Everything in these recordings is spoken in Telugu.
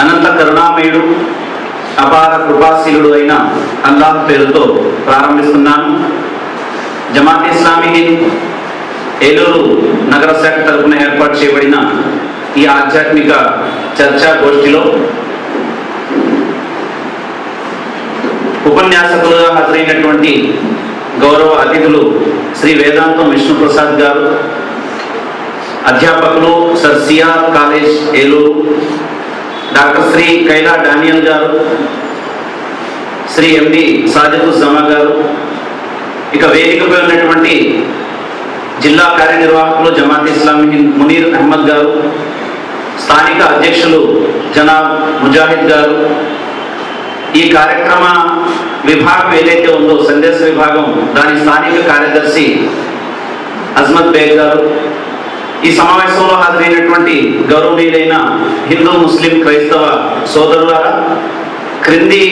అనంత కరుణామయుడు అపార కృపాశీలుడు అయిన అల్లాహ్ పేరుతో ప్రారంభిస్తున్నాను. జమాత్ ఇస్లామీ హింద్ ఏలూరు నగర శాఖ తరపున ఏర్పాటు చేయబడిన ఈ ఆధ్యాత్మిక చర్చా గోష్ఠిలో ఉపన్యాసకులుగా హాజరైనటువంటి గౌరవ అతిథులు శ్రీ వేదాంతం విష్ణుప్రసాద్ గారు, అధ్యాపకులు sir CR college Eluru, doctor Shri Kaila Daniel గారు, శ్రీ ఎండి సాజిదుజ్జమా గారు, ఇక వేదికపై ఉన్నటువంటి జిల్లా కార్యనిర్వాహకులు జమాత్ ఇస్లామీ హింద్ మునీర్ అహ్మద్ గారు, స్థానిక అధ్యక్షులు జనాబ్ ముజాహిద్ గారు, ఈ కార్యక్రమ విభాగం ఏదైతే ఉందో సందేశ విభాగం దాని స్థానిక కార్యదర్శి అజ్మత్ బేగ్ గారు, ఈ సమావేశంలో హాజరైనటువంటి గౌరవనీయులైన హిందూ ముస్లిం క్రైస్తవ సోదరులారా, క్రింది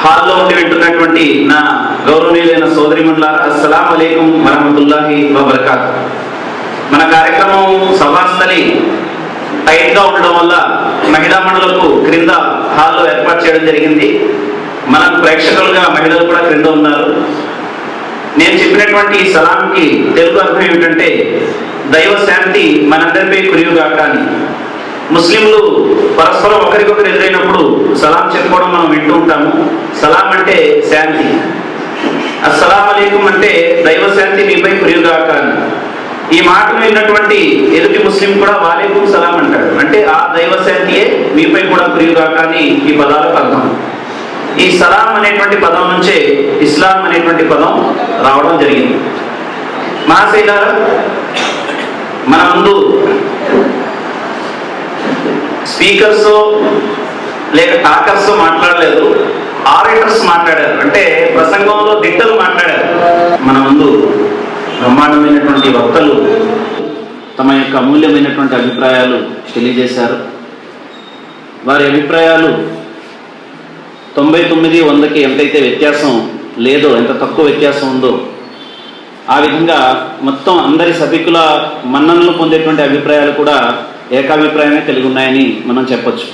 హాల్లో ఉండి వింటున్నటువంటి నా గౌరవనీయులైన సోదరిమణులారా, అస్సలాము అలైకుం వరహమతుల్లాహి వబరకాతు. మన కార్యక్రమం సభాస్థలి టైట్గా ఉండడం వల్ల మహిళా మండలకు క్రింద హాల్లో ఏర్పాటు చేయడం జరిగింది. మనకు ప్రేక్షకులుగా మహిళలు కూడా క్రింద ఉన్నారు. నేను చెప్పినటువంటి ఈ సలాంకి తెలుగు అర్థం ఏమిటంటే దైవ శాంతి మనందరిపై కురియుగాక అని. ముస్లింలు పరస్పరం ఒకరికొకరు ఎదురైనప్పుడు సలాం చెప్పుకోవడం మనం వింటూ ఉంటాము. సలాం అంటే శాంతి, అస్సలాము అలైకుం అంటే దైవ శాంతి మీపై కురియుగాక అని. ఈ మాటను విన్నటువంటి ఎదుటి ముస్లిం కూడా వాలేకుం సలాం అంటాడు, అంటే ఆ దైవ శాంతియే మీపై కూడా కురియుగాక అని ఈ పదాలకు అర్థం. ఈ సలాం అనేటువంటి పదం నుంచే ఇస్లాం అనేటువంటి పదం రావడం జరిగింది. మహాశైలారా, మన ముందు స్పీకర్స్ లేక టాకర్స్ మాట్లాడలేదు, ఆరేటర్స్ మాట్లాడారు, అంటే ప్రసంగంలో దిట్టలు మాట్లాడారు. మన ముందు బ్రహ్మాండమైనటువంటి వక్తలు తమ యొక్క అమూల్యమైనటువంటి అభిప్రాయాలు తెలియజేశారు. వారి అభిప్రాయాలు 99-100కి ఎంతైతే వ్యత్యాసం లేదో, ఎంత తక్కువ వ్యత్యాసం ఉందో ఆ విధంగా మొత్తం అందరి సభికుల మన్ననలు పొందేటువంటి అభిప్రాయాలు కూడా ఏకాభిప్రాయమే కలిగి ఉన్నాయని మనం చెప్పొచ్చు.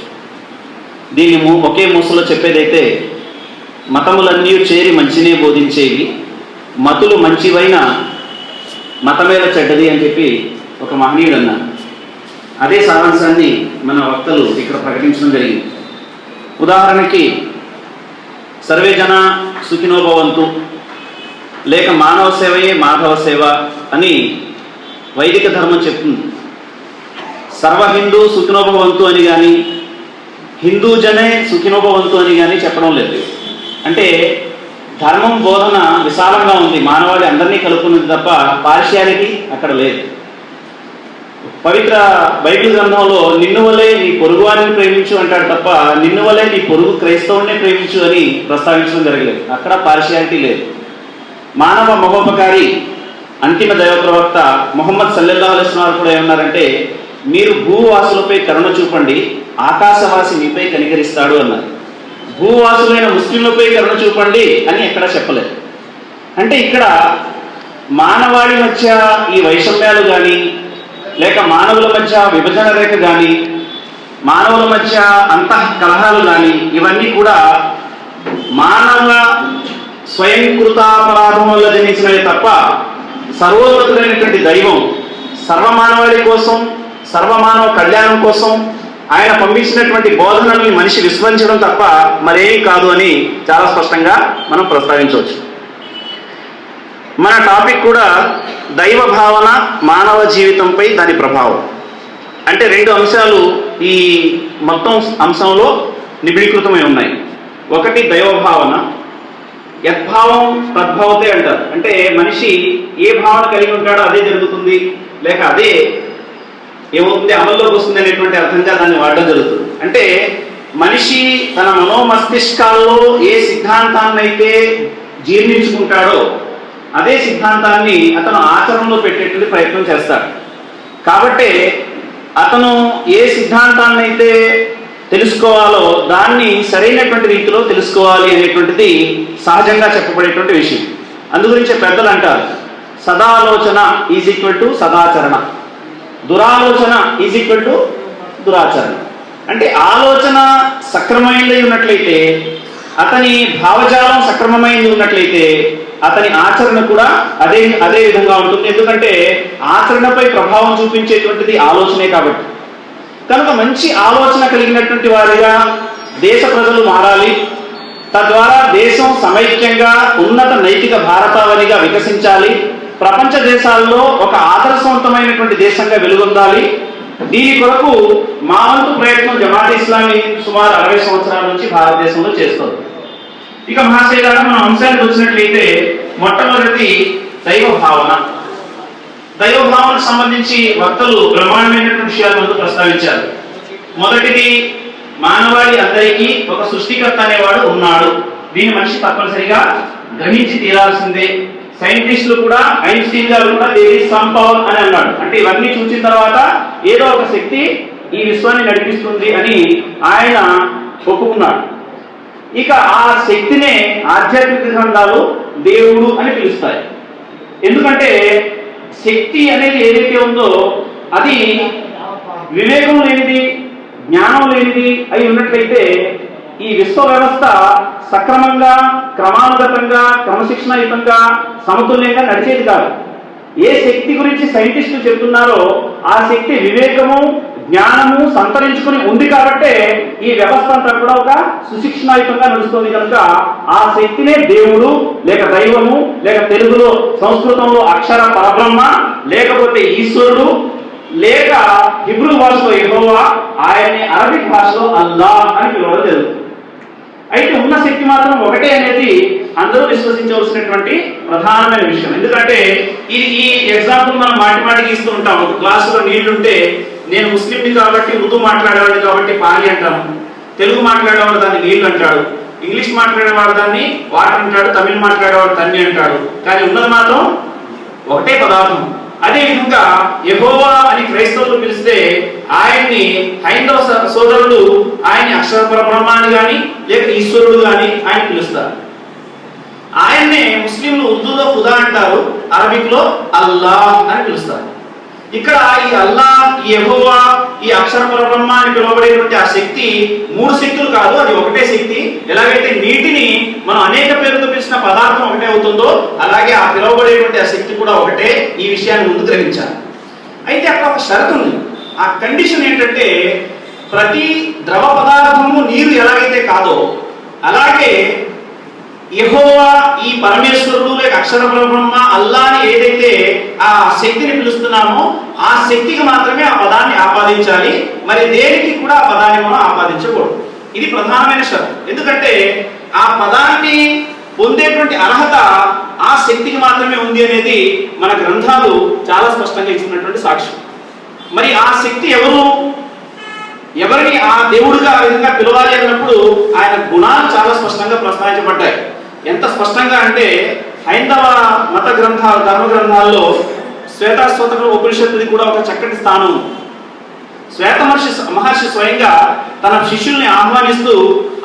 దీన్ని ఒకే మూసలో చెప్పేదైతే మతములన్నీ చేరి మంచినే బోధించేవి, మతులు మంచివైన మతమేల చెడ్డది అని చెప్పి ఒక మహనీయుడు అన్నారు. అదే సారాంశాన్ని మన వక్తలు ఇక్కడ ప్రకటించడం జరిగింది. ఉదాహరణకి సర్వే జన సుఖినో భవంతు లేక మానవ సేవయే మాధవ సేవ అని వైదిక ధర్మం చెప్తుంది. సర్వ హిందూ సుఖినో భవంతు అని కానీ, హిందూ జనే సుఖినో భవంతు అని కానీ చెప్పడం లేదు. అంటే ధర్మం బోధన విశాలంగా ఉంది, మానవాళి అందరినీ కలుపుకున్నది తప్ప పార్షియాలిటీ అక్కడ లేదు. పవిత్ర బైబిల్ గ్రంథంలో నిన్ను వలే నీ పొరుగువారిని ప్రేమించు అంటాడు తప్ప నిన్ను వలే నీ పొరుగు క్రైస్తవుడినే ప్రేమించు అని ప్రస్తావించడం జరగలేదు. అక్కడ పార్షియాలిటీ లేదు. మానవ మహోపకారి అంతిమ దైవ ప్రవక్త ముహమ్మద్ సల్లల్లాహు అలైహి వసల్లం కూడా ఏమన్నారంటే, మీరు భూవాసులపై కరుణ చూపండి, ఆకాశవాసి మీపై కనికరిస్తాడు అన్నారు. భూవాసులైన ముస్లింలపై కరుణ చూపండి అని ఎక్కడ చెప్పలేదు. అంటే ఇక్కడ మానవాళి మధ్య ఈ వైషమ్యాలు కానీ, లేక మానవుల మధ్య విభజన రేఖ కానీ, మానవుల మధ్య అంతః కలహాలు కానీ, ఇవన్నీ కూడా మానవ స్వయంకృతాపరాధం వల్ల జనించినవి తప్ప సర్వోన్నతుడైనటువంటి దైవం సర్వమానవాళి కోసం, సర్వమానవ కళ్యాణం కోసం ఆయన పంపించినటువంటి బోధనల్ని మనిషి విస్మరించడం తప్ప మరేమీ కాదు అని చాలా స్పష్టంగా మనం ప్రస్తావించవచ్చు. మన టాపిక్ కూడా దైవ భావన మానవ జీవితంపై దాని ప్రభావం. అంటే రెండు అంశాలు ఈ మొత్తం అంశంలో నిబిడీకృతమై ఉన్నాయి. ఒకటి దైవ భావన, యద్భావం తద్భవతే అంటారు. అంటే మనిషి ఏ భావన కలిగి ఉంటాడో అదే జరుగుతుంది, లేక అదే ఏమవుతుంది అమల్లోకి వస్తుంది అనేటువంటి అర్థంగా దాన్ని వాడడం జరుగుతుంది. అంటే మనిషి తన మనోమస్తిష్కాల్లో ఏ సిద్ధాంతాన్ని అయితే జీర్ణించుకుంటాడో అదే సిద్ధాంతాన్ని అతను ఆచరణలో పెట్టేటువంటి ప్రయత్నం చేస్తాడు. కాబట్టి అతను ఏ సిద్ధాంతాన్ని అయితే తెలుసుకోవాలో దాన్ని సరైనటువంటి రీతిలో తెలుసుకోవాలి అనేటువంటిది సహజంగా చెప్పబడేటువంటి విషయం. అందుగురించే పెద్దలు అంటారు, సదాలోచన ఈజ్ ఈక్వల్ టు సదాచరణ, దురాలోచన ఈజ్ ఈక్వల్ టు దురాచరణ. అంటే ఆలోచన సక్రమైనది ఉన్నట్లయితే, అతని భావజాలం సక్రమమైనది ఉన్నట్లయితే అతని ఆచరణ కూడా అదే విధంగా ఉంటుంది. ఎందుకంటే ఆచరణపై ప్రభావం చూపించేటువంటిది ఆలోచనే కాబట్టి. కనుక మంచి ఆలోచన కలిగినటువంటి వారిగా దేశ ప్రజలు మారాలి. తద్వారా దేశం సమైక్యంగా ఉన్నత నైతిక భారతావనిగా వికసించాలి. ప్రపంచ దేశాల్లో ఒక ఆదర్శవంతమైనటువంటి దేశంగా వెలుగొందాలి. దీని కొరకు మా వంతు ప్రయత్నం జమాతే ఇస్లామీ సుమారు 60 సంవత్సరాల నుంచి భారతదేశంలో చేస్తుంది. ఇక మహాశయ గారు మనం అంశానికి వచ్చినట్లయితే, మొట్టమొదటి దైవ భావన. దైవ భావనకు సంబంధించి వక్తలు బ్రహ్మాండమైనటువంటి విషయాలు ముందు ప్రస్తావించారు. మొదటిది, మానవాళి అందరికీ ఒక సృష్టికర్త అనేవాడు ఉన్నాడు. దీని మనిషి తప్పనిసరిగా గ్రహించి తీరాల్సిందే. సైంటిస్టులు కూడా, ఐన్స్టీన్ గారు కూడా దేర్ ఈజ్ సమ్ పవర్ అని అన్నాడు. అంటే ఇవన్నీ చూసిన తర్వాత ఏదో ఒక శక్తి ఈ విశ్వాన్ని నడిపిస్తుంది అని ఆయన ఒప్పుకున్నాడు. ఇక ఆ శక్తినే ఆధ్యాత్మిక గ్రంథాలు దేవుడు అని పిలుస్తాయి. ఎందుకంటే శక్తి అనేది ఏదైతే ఉందో అది వివేకం లేనిది, జ్ఞానం లేనిది అయి ఉన్నట్లయితే ఈ విశ్వ వ్యవస్థ సక్రమంగా, క్రమానుగతంగా, క్రమశిక్షణయుతంగా, సమతుల్యంగా నడిచేది కాదు. ఏ శక్తి గురించి సైంటిస్టులు చెప్తున్నారో ఆ శక్తి వివేకము, జ్ఞానము సంతరించుకుని ఉంది కాబట్టే ఈ వ్యవస్థ అంతా కూడా ఒక సుశిక్షణయుతంగా నడుస్తుంది. కనుక ఆ శక్తినే దేవుడు, లేక దైవము, లేక తెలుగులో సంస్కృతంలో అక్షర పరబ్రహ్మ, లేకపోతే ఈశ్వరుడు, లేక హిబ్రూ భాషలో యెహోవా, ఆయన్ని అరబిక్ భాషలో అల్లాహ్ అని పిలవడం జరుగుతుంది. అయితే ఉన్న శక్తి మాత్రం ఒకటే అనేది అందరూ విశ్వసించవలసినటువంటి ప్రధానమైన విషయం. ఎందుకంటే ఈ ఎగ్జాంపుల్ మనం మాటిమాటికి ఇస్తూ ఉంటాము. క్లాసులో నీళ్లుంటే నేను ముస్లింని కాబట్టి ఉర్దూ మాట్లాడేవాడిని కాబట్టి పాలి అంటాము, తెలుగు మాట్లాడేవాడు దాన్ని నీళ్లు అంటాడు, ఇంగ్లీష్ మాట్లాడేవాడు దాన్ని వాటర్ అంటాడు, తమిళ్ మాట్లాడేవాడు తన్ని అంటాడు. కానీ ఉన్నది మాత్రం ఒకటే పదార్థం. అదే విధంగా యెహోవా అని క్రైస్తవులు పిలిస్తే ఆయన్ని హైందవ సోదరులు ఆయన్ని అక్షర పరబ్రహ్మ అని కానీ లేక ఈశ్వరుడు కానీ ఆయన పిలుస్తారు. ఆయన్నే ముస్లింలు ఉర్దూలో ఖుదా అంటారు, అరబిక్ లో అల్లాహ్ అని పిలుస్తారు. ఇక్కడ ఈ అల్లాహ్, ఈ యెహోవా, ఈ అక్షర పరబ్రహ్మ అని పిలువబడేటువంటి ఆ శక్తి మూడు శక్తులు కాదు, అది ఒకటే శక్తి. ఎలాగైతే నీటిని మనం అనేక పేర్లతో పిలిచిన పదార్థం ఒకటే అవుతుందో అలాగే ఆ పిలువబడేటువంటి ఆ శక్తి కూడా ఒకటే. ఈ విషయాన్ని ముందు గ్రహించాలి. అయితే అక్కడ ఒక షరతు ఉంది. ఆ కండిషన్ ఏంటంటే, ప్రతి ద్రవ పదార్థము నీరు ఎలాగైతే కాదో అలాగే యెహోవా, ఈ పరమేశ్వరుడు లేక అక్షర పరబ్రహ్మ అల్లాని ఏదైతే ఆ శక్తిని పిలుస్తున్నామో ఆ శక్తికి మాత్రమే ఆ పదాన్ని ఆపాదించాలి. మరి దేనికి కూడా ఆ పదాన్ని మనం ఆపాదించకూడదు. ఇది ప్రధానమైన షరతు. ఎందుకంటే ఆ పదాన్ని పొందేటువంటి అర్హత ఆ శక్తికి మాత్రమే ఉంది అనేది మన గ్రంథాలు చాలా స్పష్టంగా ఇచ్చినటువంటి సాక్ష్యం. మరి ఆ శక్తి ఎవరిని ఆ దేవుడిగా ఆ విధంగా పిలవాలి అన్నప్పుడు ఆయన గుణాలు చాలా స్పష్టంగా ప్రస్తావించబడ్డాయి. ఎంత స్పష్టంగా అంటే హైందవ మత గ్రంథాలు, ధర్మ గ్రంథాల్లో శ్వేతాశ్వతక ఉపనిషత్తుది కూడా ఒక చక్కటి స్థానం. శ్వేత మహర్షి స్వయంగా తన శిష్యుల్ని ఆహ్వానిస్తూ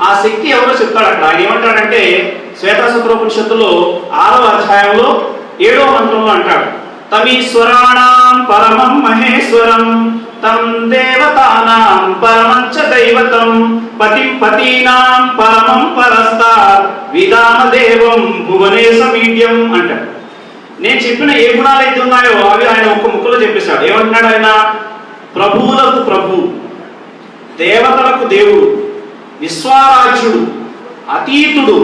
ఆ శక్తి ఎవరో చెప్తాడు. అక్కడ ఆయన ఏమంటాడంటే, శ్వేతాశ్వతక ఉపనిషత్తులో 6వ అధ్యాయంలో 7వ మంత్రంలో అంటాడు, తమీశ్వరాణం పరమం మహేశ్వరం తం దేవతానాం పరమంచ దైవతం పతిం పతీనాం పరమం పరస్తాత్ విదామ దేవం భువనేశ మీడ్యం అంటాడు. నేను చెప్పిన ఏ గుణాలు అయితే ఉన్నాయో అవి ఆయన ఒక్క ముక్కలో చెప్పేశాడు. ఏమంటున్నాడు ఆయన? ప్రభువులకు ప్రభు, దేవతలకు దేవుడు, విశ్వారాధ్యుడు, అతీతుడు,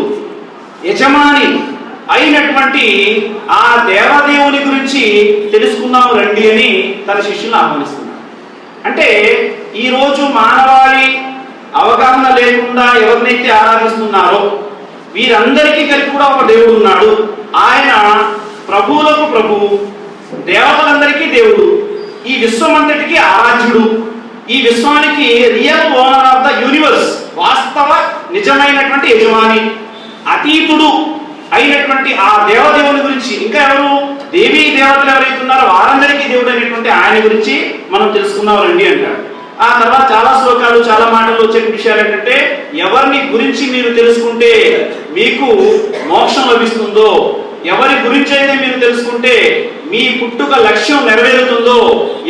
యజమాని అయినటువంటి ఆ దేవదేవుని గురించి తెలుసుకుందాం రండి అని తన శిష్యులను ఆహ్వానిస్తున్నాడు. అంటే ఈరోజు మానవాళి అవగాహన లేకుండా ఎవరినైతే ఆరాధిస్తున్నారో వీరందరికీ కలిపి కూడా ఒక దేవుడు ఉన్నాడు. ఆయన ప్రభువులకు ప్రభువు, దేవతలందరికీ దేవుడు, ఈ విశ్వమంతటికి ఆరాధ్యుడు, ఈ విశ్వానికి real owner of the universe, వాస్తవ నిజమైనటువంటి యజమాని, అతీతుడు అయినటువంటి ఆ దేవదేవుని గురించి, ఇంకా ఎవరు దేవీ దేవతలు ఎవరైతే ఉన్నారో వారందరికీ దేవుడు అనేటువంటి ఆయన గురించి మనం తెలుసుకుందాం రండి అంటాడు. ఆ తర్వాత చాలా శ్లోకాలు, చాలా మాటలు వచ్చే విషయాలు ఏంటంటే, ఎవరిని గురించి మీరు తెలుసుకుంటే మీకు మోక్షం లభిస్తుందో, ఎవరి గురించి అయితే మీరు తెలుసుకుంటే మీ పుట్టుక లక్ష్యం నెరవేరుతుందో,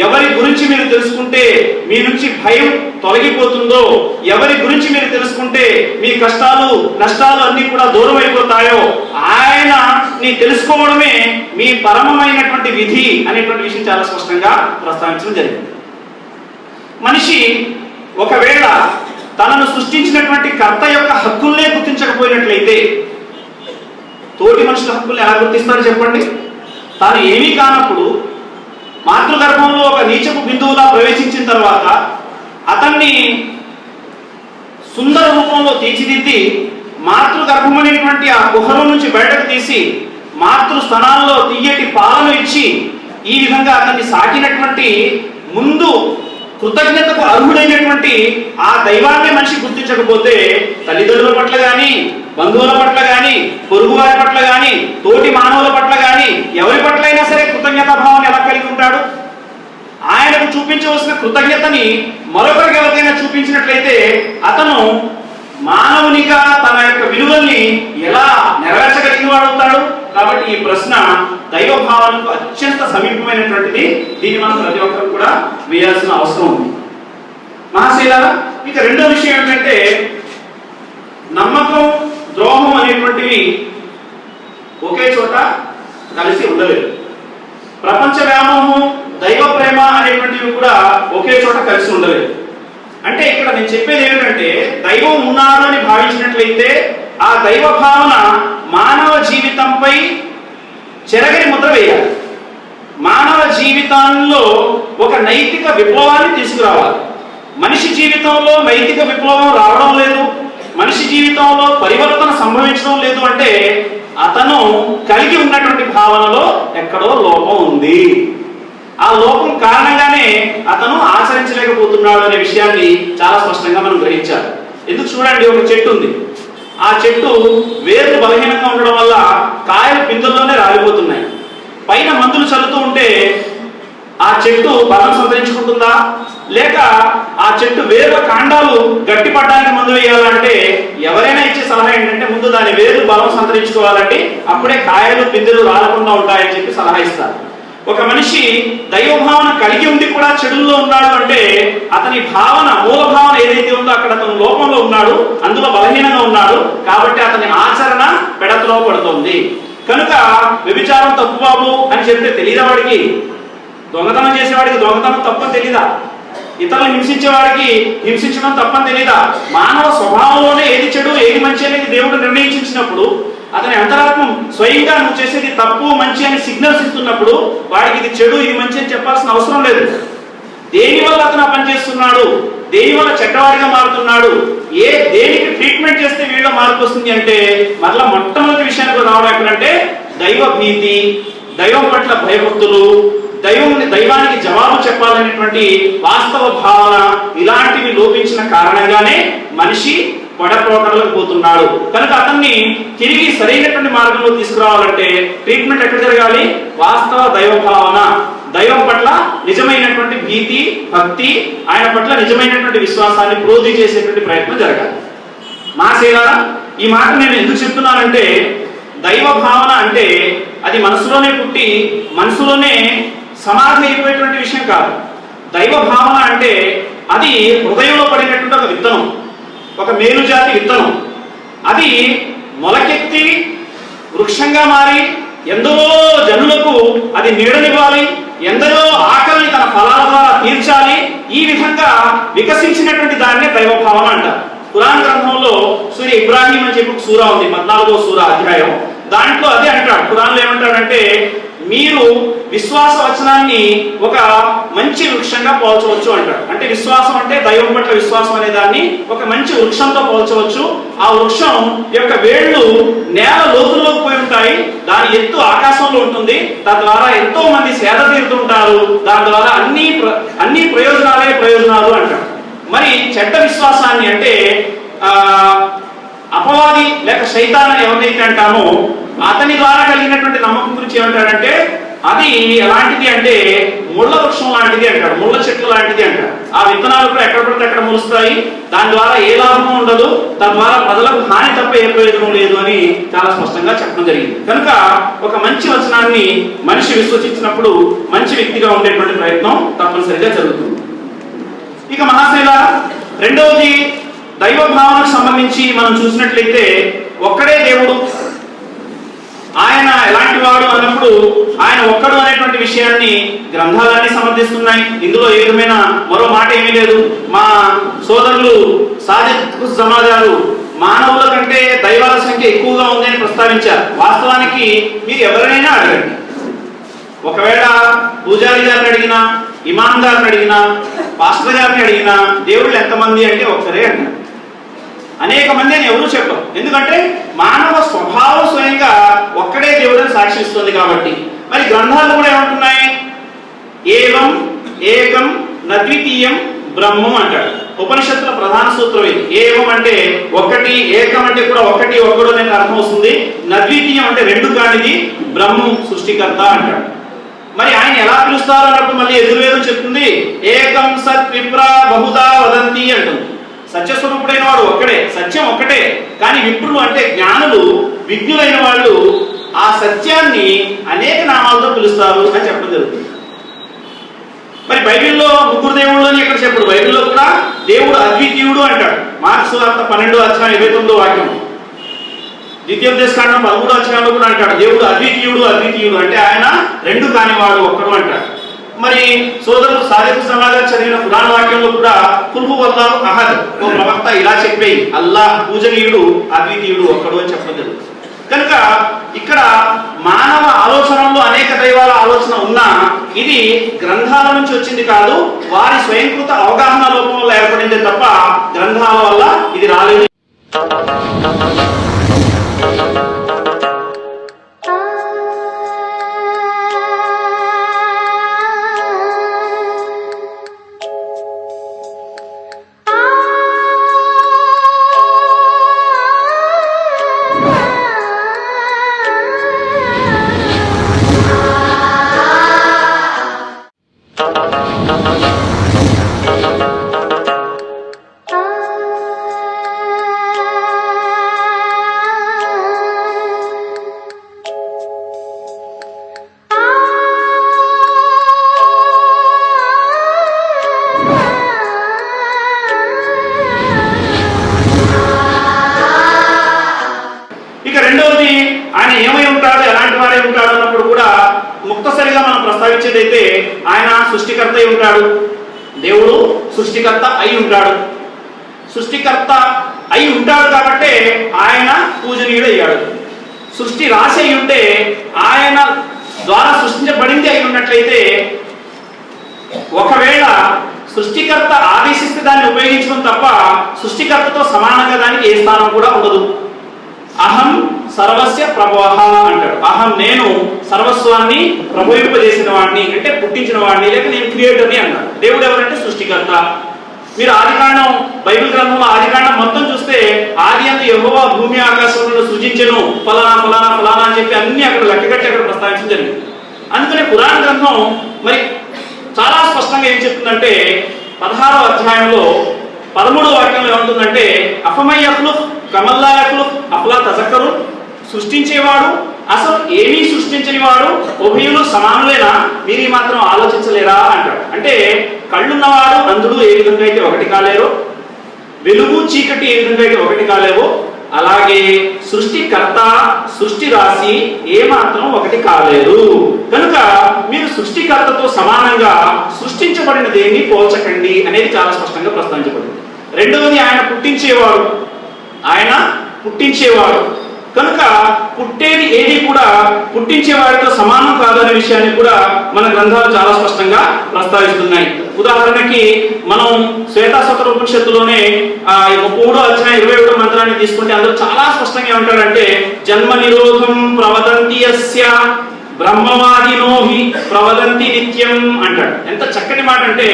ఎవరి గురించి మీరు తెలుసుకుంటే మీ నుంచి భయం తొలగిపోతుందో, ఎవరి గురించి మీరు తెలుసుకుంటే మీ కష్టాలు నష్టాలు అన్ని కూడా దూరం అయిపోతాయో, ఆయనని తెలుసుకోవడమే మీ పరమమైనటువంటి విధి అనేటువంటి విషయం చాలా స్పష్టంగా ప్రస్తావించడం జరిగింది. మనిషి ఒకవేళ తనను సృష్టించినటువంటి కర్త యొక్క హక్కుల్నే గుర్తించకపోయినట్లయితే తోటి మనుషుల హక్కుల్ని ఎలా గుర్తిస్తారో చెప్పండి? తాను ఏమీ కానప్పుడు మాతృగర్భంలో ఒక నీచపు బిందువులా ప్రవేశించిన తర్వాత అతన్ని సుందర రూపంలో తీర్చిదిద్ది మాతృగర్భం అనేటువంటి ఆ గుహలో నుంచి బయటకు తీసి మాతృ స్థానాల్లో తీయటి పాలను ఇచ్చి ఈ విధంగా అతన్ని సాకినటువంటి ముందు కృతజ్ఞతకు అర్హుడైనటువంటి ఆ దైవాన్ని మనిషి గుర్తించకపోతే తల్లిదండ్రుల పట్ల కానీ, బంధువుల పట్ల కానీ, పొరుగు వారి పట్ల కానీ, తోటి మానవుల పట్ల కానీ ఎవరి పట్ల అయినా సరే కృతజ్ఞతా భావాన్ని ఎలా కలిగి ఉంటాడు? ఆయనకు చూపించవలసిన కృతజ్ఞతని మరొకరికి ఎవరికైనా చూపించినట్లయితే అతను మానవునిగా తన యొక్క విలువల్ని ఎలా నెరవేర్చగలిగిన వాడు అవుతాడు? కాబట్టి ఈ ప్రశ్న దైవ భావనకు అత్యంత సమీపమైనటువంటిది. దీన్ని మనం ప్రతి ఒక్కరు కూడా వేయాల్సిన అవసరం ఉంది. మహాశైలారా, ఇక రెండో విషయం ఏంటంటే నమ్మకం, ద్రోహం అనేటువంటివి ఒకే చోట కలిసి ఉండలేదు. ప్రపంచ వ్యామోహం, దైవ ప్రేమ అనేటువంటివి కూడా ఒకే చోట కలిసి ఉండలేదు. అంటే ఇక్కడ నేను చెప్పేది ఏమిటంటే దైవం ఉన్నాడు అని భావించినట్లయితే ఆ దైవ భావన మానవ జీవితంపై చెరగని ముద్ర వేయాలి. మానవ జీవితంలో ఒక నైతిక విప్లవాన్ని తీసుకురావాలి. మనిషి జీవితంలో నైతిక విప్లవం రావడం లేదు, మనిషి జీవితంలో పరివర్తన సంభవించడం లేదు అంటే అతను కలిగి ఉన్నటువంటి భావనలో ఎక్కడో లోపం ఉంది. ఆ లోపం కారణంగానే అతను ఆచరించలేకపోతున్నాడు అనే విషయాన్ని చాలా స్పష్టంగా మనం గ్రహించాలి. ఎందుకు చూడండి, ఒక చెట్టు ఉంది. ఆ చెట్టు వేర్లు బలహీనంగా ఉండడం వల్ల కాయలు పిందెల్లోనే రాలిపోతున్నాయి. పైన మందులు చల్లుతూ ఉంటే ఆ చెట్టు బలం సంతరించుకుంటుందా? లేక ఆ చెట్టు వేర్ల కాండాలు గట్టిపడడానికి మందు వేయాలంటే ఎవరైనా ఇచ్చే సలహా ఏంటంటే ముందు దాని వేర్లు బలం సంతరించుకోవాలంటే అప్పుడే కాయలు పిందెలు రాలకుండా ఉంటాయని చెప్పి సలహా ఇస్తారు. ఒక మనిషి దైవభావన కలిగి ఉండి కూడా చెడుల్లో ఉన్నాడు అంటే అతని భావన, మూల భావన ఏదైతే ఉందో అక్కడ అతను లోపంలో ఉన్నాడు, అందులో బలహీనంగా ఉన్నాడు. కాబట్టి అతని ఆచరణ పెడత్రో పడుతుంది. కనుక వ్యభిచారం తప్పు బాబు అని చెప్తే తెలియదా వాడికి? దొంగతనం చేసేవాడికి దొంగతనం తప్పని తెలీదా? ఇతరులను హింసించేవాడికి హింసించడం తప్పని తెలీదా? మానవ స్వభావంలోనే ఏది చెడు ఏది మంచి అనేది దేవుడు నిర్ణయించినప్పుడు అతని అంతరాత్మ స్వయంగా నువ్వు చేసేది తప్పు మంచి అని సిగ్నల్స్ ఇస్తున్నప్పుడు వాడికి ఇది చెడు ఇది మంచి అని చెప్పాల్సిన అవసరం లేదు. దేని వల్ల అతను పని చేస్తున్నాడు, దేని వల్ల చెడ్డవాడిగా మారుతున్నాడు, దేనికి ట్రీట్మెంట్ చేస్తే వీళ్ళ మార్పు వస్తుంది అంటే మరలా మొట్టమొదటి విషయానికి రావడం ఎక్కడంటే దైవ భీతి, దైవం పట్ల భయభక్తులు, దైవానికి జవాబు చెప్పాలనేటువంటి వాస్తవ భావన ఇలాంటివి లోపించిన కారణంగానే మనిషి పడప్రోకడలకు పోతున్నాడు. కనుక అతన్ని తిరిగి సరైనటువంటి మార్గంలో తీసుకురావాలంటే ట్రీట్మెంట్ ఎక్కడ జరగాలి? వాస్తవ దైవ భావన, దైవం పట్ల నిజమైనటువంటి భీతి, భక్తి, ఆయన పట్ల నిజమైనటువంటి విశ్వాసాన్ని ప్రోధి చేసేటువంటి ప్రయత్నం జరగాలి. మా సేనారా, ఈ మాట నేను ఎందుకు చెప్తున్నానంటే దైవ భావన అంటే అది మనసులోనే పుట్టి మనసులోనే సమాధి అయిపోయేటువంటి విషయం కాదు. దైవ భావన అంటే అది హృదయంలో పడినటువంటి ఒక విత్తనం, ఒక మేలుజాతి విత్తనం. అది మొలకెత్తి వృక్షంగా మారి ఎందరో జనులకు అది నీడనివ్వాలి, ఎందరో ఆకలిని తన ఫలాల ద్వారా తీర్చాలి. ఈ విధంగా వికసించినటువంటి దాన్నే దైవ భావన అంటారు. ఖురాన్ గ్రంథంలో సూర్య ఇబ్రాహీం అని చెప్పి సూరా ఉంది, 14వ సూరా అధ్యాయం. దాంట్లో అదే అంటాడు. ఖురాన్లో ఏమంటాడంటే మీరు విశ్వాస వచనాన్ని ఒక మంచి వృక్షంగా పోల్చవచ్చు అంటాడు. అంటే విశ్వాసం అంటే దైవం పట్ల విశ్వాసం అనే దాన్ని ఒక మంచి వృక్షంతో పోల్చవచ్చు. ఆ వృక్షం యొక్క వేళ్ళు నేల లోతుల్లోకి పోయి ఉంటాయి, దాని ఎత్తు ఆకాశంలో ఉంటుంది, తద్వారా ఎంతో మంది సేద తీరుతుంటారు, దాని ద్వారా అన్ని ప్రయోజనాలు అంటాడు. మరి చెడ్డ విశ్వాసాన్ని అంటే అపవాది లేక శైతాన్ ఎవరినైతే అంటామో అతని ద్వారా కలిగినటువంటి నమ్మకం గురించి ఏమంటాడంటే అది ఎలాంటిది అంటే ముళ్ళ వృక్షం లాంటిది అంటాడు, ముళ్ళ చెట్లు లాంటిది అంటాడు. ఆ విత్తనాలు కూడా ఎక్కడ పడితే అక్కడ మొలుస్తాయి, దాని ద్వారా ఏ లాభం ఉండదు, తద్వారా ప్రజలకు హాని తప్ప ఏ ప్రయోజనం లేదు అని చాలా స్పష్టంగా చెప్పడం జరిగింది. కనుక ఒక మంచి వచనాన్ని మనిషి విశ్వసించినప్పుడు మంచి వ్యక్తిగా ఉండేటువంటి ప్రయత్నం తప్పనిసరిగా జరుగుతుంది. ఇక మహాశైల రెండవది దైవ భావనకు సంబంధించి మనం చూసినట్లయితే ఒక్కడే దేవుడు, ఆయన ఎలాంటి వాడు అన్నప్పుడు ఆయన ఒక్కడు అనేటువంటి విషయాన్ని గ్రంథాలన్నీ సమర్థిస్తున్నాయి. ఇందులో ఏ విధమైన మరో మాట ఏమీ లేదు. మా సోదరులు సాదిక్ జమాదారు మానవుల కంటే దైవాల సంఖ్య ఎక్కువగా ఉందని ప్రస్తావించారు. వాస్తవానికి మీరు ఎవరినైనా అడగండి, ఒకవేళ పూజారి గారిని అడిగినా, ఇమాం గారిని అడిగినా, పాస్టర్ గారిని అడిగినా దేవుళ్ళు ఎంతమంది అంటే ఒక్కరే అంటారు. అనేక మంది అని ఎవరూ చెప్పరు. ఎందుకంటే మానవ స్వభావం స్వయంగా ఒక్కడే దేవుడని సాక్షిస్తుంది కాబట్టి. మరి గ్రంథాలు కూడా ఏమంటున్నాయి? ఏవం ఏకం నద్వితీయం బ్రహ్మం అంటాడు. ఉపనిషత్తుల ప్రధాన సూత్రం ఇది. ఏవం అంటే ఒకటి, ఏకం అంటే కూడా ఒకటి ఒక్కడు అనే అర్థం వస్తుంది. నద్వితీయం అంటే రెండు కానిది, బ్రహ్మం సృష్టికర్త అంటాడు. మరి ఆయన ఎలా పిలుస్తారు అన్నప్పుడు మళ్ళీ యజుర్వేదం చెప్తుంది ఏకం సత్ విప్ర బహుదా వదంతి అంటుంది. సత్యస్వరూపుడైన వాడు ఒక్కడే, సత్యం ఒక్కటే. కానీ విప్రులు అంటే జ్ఞానులు, విజ్ఞులైన వాళ్ళు ఆ సత్యాన్ని అనేక నామాలతో పిలుస్తారు అని చెప్పడం జరుగుతుంది. మరి బైబిల్లో ముగ్గురు దేవుళ్ళు అని ఇక్కడ చెప్పడు. బైబిల్లో కూడా దేవుడు అద్వితీయుడు అంటాడు. మార్క్స్ వార్త 12:29 వాక్యం, ద్వితీయోపదేశకాండం 13 కూడా అంటాడు దేవుడు అద్వితీయుడు. అద్వితీయుడు అంటే ఆయన రెండు కానివాడు, ఒక్కడు అంటాడు. మరి సోదరులు సాదిక్ సమాజం చదివిన పురాణ వాక్యంలో కూడా కుల్హు వల్లాహు అహద్, ఓ ప్రవక్త ఇలా చెప్పేయి, అల్లాహ్ పూజనీయుడు, అద్వితీయుడు, ఒక్కడు అని చెప్పడం జరుగుతుంది. కనుక ఇక్కడ మానవ ఆలోచనల్లో అనేక దైవాల ఆలోచన ఉన్నా ఇది గ్రంథాల నుంచి వచ్చింది కాదు, వారి స్వయంకృత అవగాహన లోపం వల్ల ఏర్పడిందే తప్ప గ్రంథాల వల్ల ఇది రాలేదు. ముక్తసరిగా మనం ప్రస్తావించేదైతే ఆయన సృష్టికర్త అయి ఉంటాడు. దేవుడు సృష్టికర్త అయి ఉంటాడు. సృష్టికర్త అయి ఉంటాడు కాబట్టి ఆయన పూజనీయుడు అయ్యాడు. సృష్టి రాసి అయి ఉంటే ఆయన ద్వారా సృష్టించబడింది అయి ఉన్నట్లయితే ఒకవేళ సృష్టికర్త ఆదేశిస్తే దాన్ని ఉపయోగించడం తప్ప సృష్టికర్తతో సమానంగా దానికి ఏ స్థానం కూడా ఉండదు. అహం సర్వస్య ప్రభవః అంటాడు. అహం నేను సర్వస్వాన్ని ప్రభవింపజేసిన వాడిని, అంటే పుట్టించిన వాడిని, లేక నేను క్రియేటర్ని అన్నాడు. దేవుడు ఎవరంటే సృష్టికర్త. మీరు ఆదికాండం బైబిల్ గ్రంథంలో ఆదికాండం మొత్తం చూస్తే ఆది అందు యెహోవా భూమి ఆకాశములను సృజించెను, ఫలానా ఫలానా ఫలానా అని చెప్పి అన్ని అక్కడ లెక్కగట్టి అక్కడ ప్రస్తావించడం జరిగింది. అందుకనే పురాణ గ్రంథం మరి చాలా స్పష్టంగా ఏం చెప్తుందంటే 16వ అధ్యాయంలో 13వ వాక్యంలో ఏమంటుందంటే అఫమయ్యఫ్లు కమల్లాయఫ్లు అఫ్లా తజక్కరు, సృష్టించేవాడు అసలు ఏమీ సృష్టించని వాడు ఉభయులు సమానులేనా, మీరు మాత్రం ఆలోచించలేరా అంటాడు. అంటే కళ్ళున్నవాడు అంధుడు ఏ విధంగా అయితే ఒకటి కాలేరో, వెలుగు చీకటి ఏ విధంగా అయితే ఒకటి కాలేవో, అలాగే సృష్టికర్త సృష్టి రాసి ఏమాత్రం ఒకటి కాలేదు. కనుక మీరు సృష్టికర్తతో సమానంగా సృష్టించబడిన దేన్ని పోల్చకండి అనేది చాలా స్పష్టంగా ప్రస్తావించబడింది. రెండవది ఆయన పుట్టించేవాడు, ఆయన పుట్టించేవాడు. కనుక పుట్టేది ఏది కూడా పుట్టించే వారితో సమానం కాదనే విషయాన్ని కూడా మన గ్రంథాలు చాలా స్పష్టంగా ప్రస్తావిస్తున్నాయి. ఉదాహరణకి మనం శ్వేతాసత్ర ఉపనిషత్తులోనే 33వ అధ్యాయం 21వ మంత్రాన్ని తీసుకుంటే అందులో చాలా స్పష్టంగా ఏమంటాడంటే జన్మ నిరోధం ప్రవదంతి యస్య బ్రహ్మవాదినోహి ప్రవదంతి నిత్యం అంటాడు. ఎంత చక్కటి మాట అంటే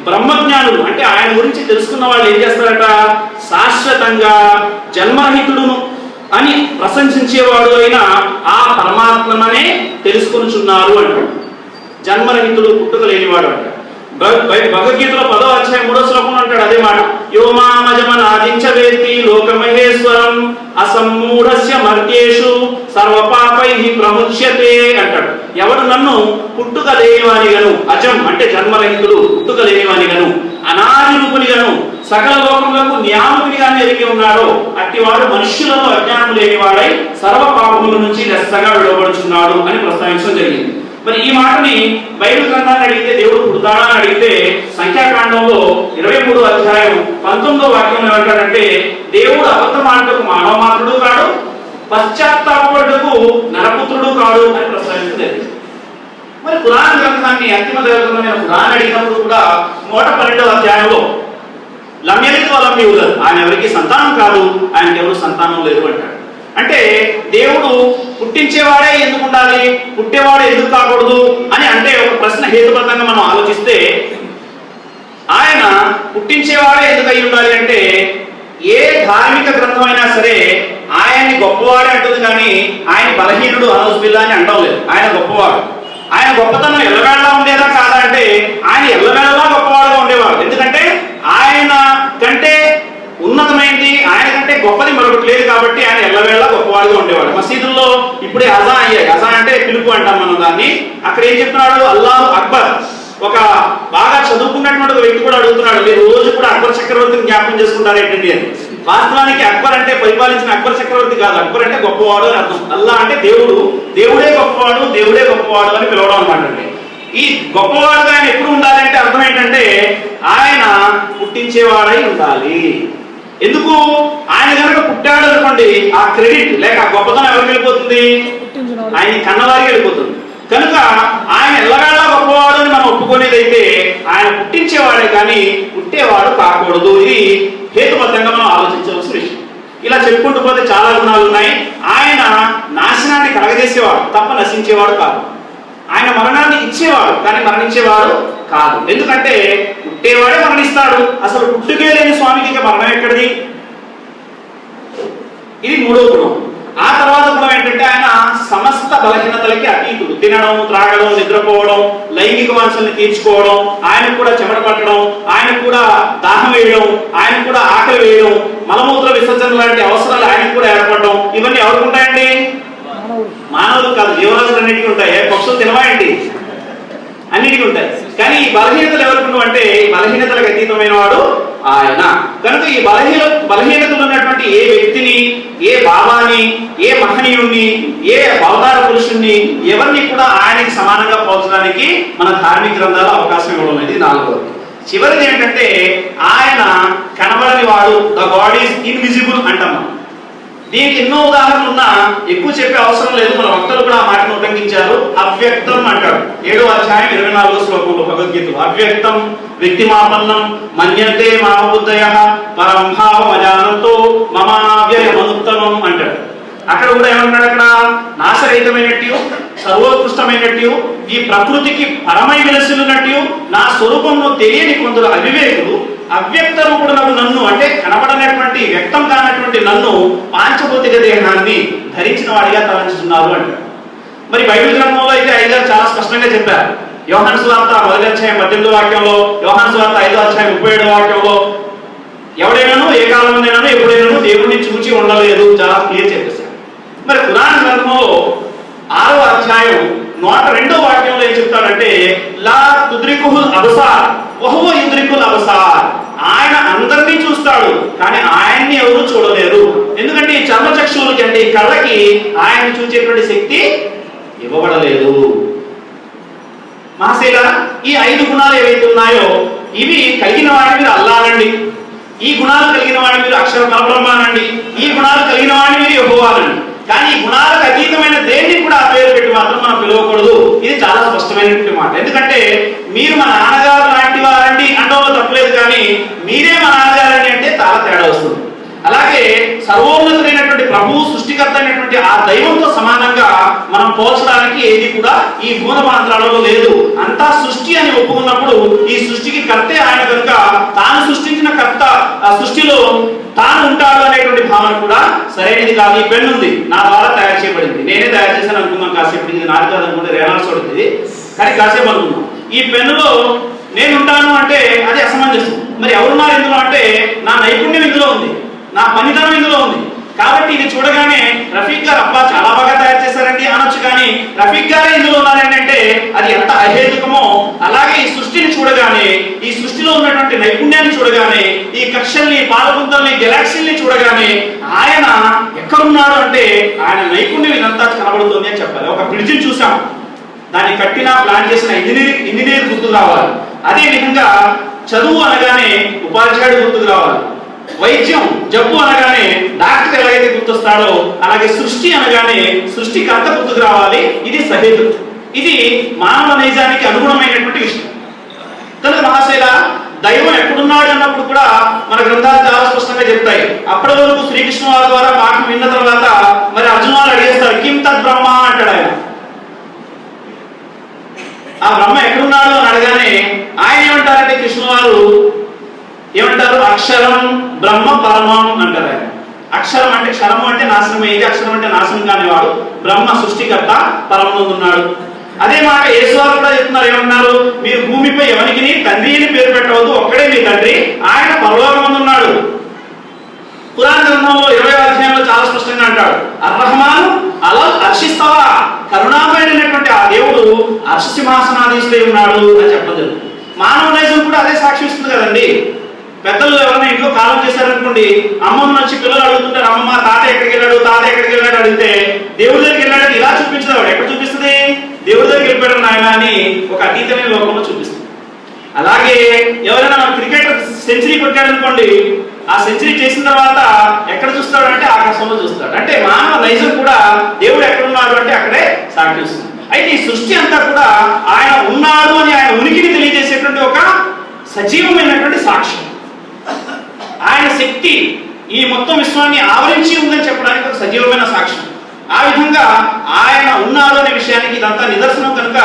బ్రహ్మజ్ఞానులు అంటే ఆయన గురించి తెలుసుకున్న వాళ్ళు ఏం చేస్తారట, శాశ్వతంగా జన్మరహితుడును అని ప్రశంసించేవాడు అయిన ఆ పరమాత్మనే తెలుసుకొనిచున్నారు అంటాడు. జన్మరహితుడు పుట్టుక లేనివాడు అంటాడు. భగవద్గీతలో 10వ అధ్యాయం 3వ శ్లోకంలో అంటాడు అదే మాట. యోమామజమనాదించవేత్తి లోకమహేశ్వరం అసమ్మూఢస్య మర్త్యేషు సర్వపాపైః ప్రముచ్యతే అంటాడు. ఎవడు నన్ను పుట్టుక లేనివానిగను, అజం అంటే జన్మరహితుడు, పుట్టుక లేనివానిగను, అనాది రూపునిగను, సకల లోకములకు న్యాయకునిగానే ఎరిగి ఉన్నాడో అట్టివాడు మనుష్యులలో అజ్ఞానం లేనివాడై సర్వ పాపముల నుంచి లెస్సగా విడవబడుచున్నాడు అని ప్రస్తావించడం జరిగింది. మరి ఈ మాటని బైబిల్ గ్రంథాన్ని అడిగితే దేవుడు పుడతాడా అని అడిగితే సంఖ్యాకాండంలో 23వ అధ్యాయం 19వ వాక్యం ఏమంటాడంటే దేవుడు అబద్ధమాటకు మానవ మాత్రుడు కాడు, పశ్చాత్తాపడుటకు నరపుత్రుడు కాడు అని ప్రస్తావించడం జరిగింది. మరి ఖురాన్ గ్రంథాన్ని అంతిమ దైవగ్రంథమైన ఖురాన్ అడిగినప్పుడు కూడా 112వ అధ్యాయంలో లం యలిద్ వలం యూలద్, ఆయన ఎవరికి సంతానం కాదు, ఆయనకి ఎవరు సంతానం లేదు అంటాడు. అంటే దేవుడు పుట్టించేవాడే ఎందుకు ఉండాలి, పుట్టేవాడే ఎందుకు కాకూడదు అని అంటే ఒక ప్రశ్న హేతుబద్ధంగా మనం ఆలోచిస్తే ఆయన పుట్టించేవాడే ఎందుకు అయి ఉండాలి అంటే ఏ ధార్మిక గ్రంథం అయినా సరే ఆయన్ని గొప్పవాడే అంటుంది కానీ ఆయన బలహీనుడు అనౌస్బిల్లా అని అంటం లేదు. ఆయన గొప్పవాడు. ఆయన గొప్పతనం ఎల్లవేళలా ఉండేదా కాదా అంటే ఆయన ఎల్లవేళలా గొప్పవాడుగా ఉండేవాడు. ఎందుకంటే ఆయన కంటే ఉన్నతమైంది, ఆయన కంటే గొప్పది మరొకటి లేదు కాబట్టి ఆయన ఎల్లవేళలా గొప్పవాడుగా ఉండేవాడు. మసీదుల్లో ఇప్పుడే అజా అయ్యాయి. అజా అంటే పిలుపు అంటాం మనం దాన్ని. అక్కడ ఏం చెప్తున్నాడు, అల్లాహు అక్బర్. ఒక బాగా చదువుకున్నటువంటి ఒక వ్యక్తి కూడా అడుగుతున్నాడు, మీరు రోజు కూడా అక్బర్ చక్రవర్తిని జ్ఞాపకం చేసుకుంటారు ఏంటండి అని. వాస్తవానికి అక్బర్ అంటే పరిపాలించిన అక్బర్ చక్రవర్తి కాదు, అక్బర్ అంటే గొప్పవాడు అని అర్థం. అల్లా అంటే దేవుడు, దేవుడే గొప్పవాడు, దేవుడే గొప్పవాడు అని పిలవడం అన్నమాట అండి. ఈ గొప్పవాడుగా ఆయన ఎప్పుడు ఉండాలి అంటే అర్థం ఏంటంటే ఆయన పుట్టించేవాడై ఉండాలి. ఎందుకు, ఆయన కనుక పుట్టాడు అనుకోండి ఆ క్రెడిట్ లేక ఆ గొప్పతనం ఎవరికి వెళ్ళిపోతుంది, ఆయన కన్నవారికి వెళ్ళిపోతుంది. కనుక ఆయన ఎల్లవేళలా గొప్పవాడు అని మనం ఒప్పుకునేదైతే ఆయన పుట్టించేవాడే కానీ పుట్టేవాడు కాకూడదు. ఇది హేతుబద్ధంగా మనం ఆలోచించవలసిన విషయం. ఇలా చెప్పుకుంటూ పోతే చాలా గుణాలు ఉన్నాయి. ఆయన నాశనాన్ని కలగజేసేవాడు తప్ప నశించేవాడు కాదు. ఆయన మరణాన్ని ఇచ్చేవాడు కానీ మరణించేవాడు కాదు. ఎందుకంటే పుట్టేవాడే మరణిస్తాడు. అసలు పుట్టుకే లేని స్వామికి ఇక మరణం ఎక్కడిది? ఇది 3వ గుణం. ఆ తర్వాత గుణం ఏంటంటే ఆయన సమస్త బలహీనతలకి అతీతుడు. తినడం, త్రాగడం, నిద్రపోవడం, లైంగిక వాంఛల్ని తీర్చుకోవడం, ఆయనకు కూడా చెమట పట్టడం, ఆయనకు కూడా దాహం వేయడం, ఆయనకు కూడా ఆకలి వేయడం, మలమూత్ర విసర్జన లాంటి అవసరాలు ఆయనకు కూడా ఏర్పడడం, ఇవన్నీ ఎవరికి ఉంటాయండి? మానవులకు కాదు, జీవరాశులన్నిటికీ ఉంటాయి. పక్షులు తినవాయండి, అన్నిటికీ ఉంటాయి. కానీ ఈ బలహీనతలు ఎవరికి ఉండవు అంటే ఈ బలహీనతలకు అతీతమైన వాడు ఆయన. కనుక ఈ బలహీనతలు ఉన్నటువంటి ఏ వ్యక్తిని, ఏ భావాన్ని, ఏ మహనీయుణ్ణి, ఏ అవతార పురుషుణ్ణి ఎవరిని కూడా ఆయనకి సమానంగా పోల్చడానికి మన ధార్మిక గ్రంథాలు అవకాశం ఇవ్వడం అనేది 4వది. చివరిది ఏంటంటే ఆయన కనబడని వాడు, ద గాడ్ ఈజ్ ఇన్విజిబుల్ అంటాం. దీనికి ఎన్నో ఉదాహరణలు ఉన్నా ఎక్కువ చెప్పే అవసరం లేదు. మన వక్తలు కూడా ఆ మాటను ఉల్లంఘించారు. అవ్యక్తం అంటాడు 7వ అధ్యాయం 24వ శ్లోకంలో భగవద్గీతలో. అవ్యక్తం వ్యక్తిమాపన్నం మన్యంతే మామబుద్ధయః పరంభావమజానంతో మమావ్యయమనుత్తమం అంటాడు. అక్కడ కూడా ఏమంటాడు, అక్కడ నాశరహితమైనట్టు, సర్వోత్కృష్టమైనట్టు, ఈ ప్రకృతికి పరమై విలసిల్లునట్టు నా స్వరూపంలో తెలియని కొందరు అవివేకులు అవ్యక్త రూపుడునకు నన్ను అంటే కనబడనటువంటి వ్యక్తం కానటువంటి నన్ను పాంచభౌతిక దేహాన్ని ధరించిన వాడిగా తలంచుతున్నారు అంటారు. మరి బైబిల్ గ్రంథంలో అయితే అయ్యగారు చాలా స్పష్టంగా చెప్పారు. యోహాను సువార్త 1వ అధ్యాయం 18వ వాక్యంలో, యోహాను సువార్త 5వ అధ్యాయం 37వ వాక్యంలో ఎవడైనాను ఏ కాలంలోనైనాను ఎప్పుడైనాను దేవుడిని చూచి ఉండలేదు, చాలా క్లియర్ చెప్పేశారు. మరి ఖురాన్ గ్రంథంలో 6వ అధ్యాయం 102వ వాక్యంలో ఏం చెప్తాడంటే లా తుద్రికుల్ అబ్సార్ వహువ యుద్రికుల్ అబ్సార్, ఆయన అందరినీ చూస్తాడు కానీ ఆయన్ని ఎవరు చూడలేరు. ఎందుకంటే ఈ చర్మచక్షువులకి అంటే ఈ కళ్ళకి ఆయన్ని చూసేటువంటి శక్తి ఇవ్వబడలేదు. మహాశైల ఈ 5 గుణాలు ఏవైతే ఉన్నాయో ఇవి కలిగిన వాడిని మీరు అల్లానండి, ఈ గుణాలు కలిగిన వాడిని మీరు అక్షర పరబ్రహ్మానండి, ఈ గుణాలు కలిగిన వాడిని మీరు యెహోవానండి. కానీ ఈ గుణాలకు అతీతమైన దేన్ని కూడా ఆ పేరు పెట్టి మాత్రం మనం పిలవకూడదు. ఇది చాలా స్పష్టమైనటువంటి మాట. ఎందుకంటే మీరు మా నాన్నగారు లాంటి వారండి అంటంలో తప్పలేదు, కానీ మీరే మా నాన్నగారండి అంటే చాలా తేడా వస్తుంది. అలాగే సర్వోన్నతుడైనటువంటి ప్రభువు, సృష్టికర్త అయినటువంటి ఆ దైవంతో సమానంగా మనం పోల్చడానికి ఏది కూడా ఈ మూలమంత్రాలలో లేదు. అంతా సృష్టి అని ఒప్పుకున్నప్పుడు ఈ సృష్టికి కర్తే ఆయన కనుక తాను సృష్టించిన కర్త ఆ సృష్టిలో తాను ఉంటాడు అనేటువంటి భావన కూడా సరైనది కాదు. ఈ పెన్ను ఉంది, నా ద్వారా తయారు చేయబడింది, నేనే తయారు చేశాను అనుకుందాం కాసేపు. ఇది నాకు కాదు అనుకుంటే రేనాల్స్ పడుతుంది, కానీ కాసేపు అనుకుందాం. ఈ పెన్నులో నేనుంటాను అంటే అది అసమంజసం. మరి ఎవరున్నారు ఇందులో అంటే నా నైపుణ్యం ఇందులో ఉంది, నా పనితనం ఇందులో ఉంది. కాబట్టి ఇది చూడగానే రఫీక్ గారు అబ్బా చాలా బాగా తయారు చేశారండి అనొచ్చు, కానీ రఫీక్ గారే ఇందులో ఉన్నారండి అంటే అది ఎంత అహేతుకమో. అలాగే ఈ సృష్టిని చూడగానే, ఈ సృష్టిలో ఉన్నటువంటి నైపుణ్యాన్ని చూడగానే, ఈ కక్షల్ని, పాలపుంతల్ని, గెలాక్సీల్ని చూడగానే ఆయన ఎక్కడున్నాడు అంటే ఆయన నైపుణ్యం ఇదంతా కనబడుతుంది అని చెప్పాలి. ఒక బ్రిడ్జిని చూసాం, దాన్ని కట్టిన ప్లాన్ చేసిన ఇంజనీర్ గుర్తుకు రావాలి. అదే విధంగా చదువు అనగానే ఉపాధ్యాయుడు గుర్తుకు రావాలి. వైద్యం, జబ్బు అనగానే డాక్టర్ ఎలాగైతే గుర్తొస్తాడో అలాగే సృష్టి అనగానే సృష్టికర్త గుర్తుకు రావాలి. ఇది సహేతు, ఇది మానవ నైజానికి అనుగుణమైనటువంటి విషయం. కనుక మహాశైల దైవం ఎక్కడున్నాడు అన్నప్పుడు కూడా మన గ్రంథాలు చాలా స్పష్టంగా చెప్తాయి. అప్పటి వరకు శ్రీకృష్ణ వారి ద్వారా పాఠం విన్న తర్వాత మరి అర్జున వారు అడిగేస్తారు, కిం తద్ బ్రహ్మ అంటాడు ఆయన. ఆ బ్రహ్మ ఎక్కడున్నాడు అని అడగానే ఆయన ఏమంటారంటే కృష్ణ వారు ఏమంటారు, అక్షరం బ్రహ్మ పరమం అంటారు ఆయన. అక్షరం అంటే క్షరము అంటే నాశనం అయ్యేది, అక్షరం అంటే నాశనం కానివాడు, బ్రహ్మ సృష్టికర్త పరమనందున్నాడు. అదే మాట యేసువారు కూడా చెప్తున్నారు, ఏమన్నారు, మీరు భూమిపై ఎవరికి తండ్రి అని పేరు పెట్టవద్దు, ఒక్కడే మీ తండ్రి, ఆయన పరలోకమందున్నాడు. పురాణ గ్రంథంలో 20వ అధ్యాయంలో చాలా స్పష్టంగా అంటాడు, అర్రహమాను అలల్ అర్షిస్తవా, కరుణామయుడైనటువంటి ఆ దేవుడు అర్ష సింహాసనాధీశుడై ఉన్నాడు అని చెప్పదు. మానవ నైజం కూడా అదే సాక్షి ఇస్తుంది కదండి. పెద్దలు ఎవరైనా ఇంట్లో కాలం చేశారనుకోండి, అమ్మమ్మ వచ్చి పిల్లలు అడుగుతుంటారు, అమ్మమ్మ తాత ఎక్కడికి వెళ్ళాడు, తాత ఎక్కడికి వెళ్ళాడు అడిగితే దేవుడి దగ్గరికి వెళ్ళాడు ఇలా చూపించదు. ఆవిడ ఎక్కడ చూపిస్తుంది, దేవుడి దగ్గరికి వెళ్ళిపోయాడు నాయన అని ఒక అతీతమైన లోకంలో చూపిస్తుంది. అలాగే ఎవరైనా క్రికెటర్ సెంచరీ కొట్టాడు అనుకోండి, ఆ సెంచరీ చేసిన తర్వాత ఎక్కడ చూస్తాడు అంటే ఆకాశంలో చూస్తాడు. అంటే మానవ నైజం కూడా దేవుడు ఎక్కడున్నాడు అంటే అక్కడే సాక్షి ఇస్తుంది. అయితే ఈ సృష్టి అంతా కూడా ఆయన ఉన్నాడు అని ఆయన ఉనికిని తెలియజేసేటువంటి ఒక సజీవమైనటువంటి సాక్ష్యం. ఆయన శక్తి ఈ మొత్తం విశ్వాన్ని ఆవరించి ఉందని చెప్పడానికి ఒక సజీవమైన సాక్ష్యం. ఆ విధంగా ఆయన ఉన్నాడు అనే విషయానికి ఇదంతా నిదర్శనం. కనుక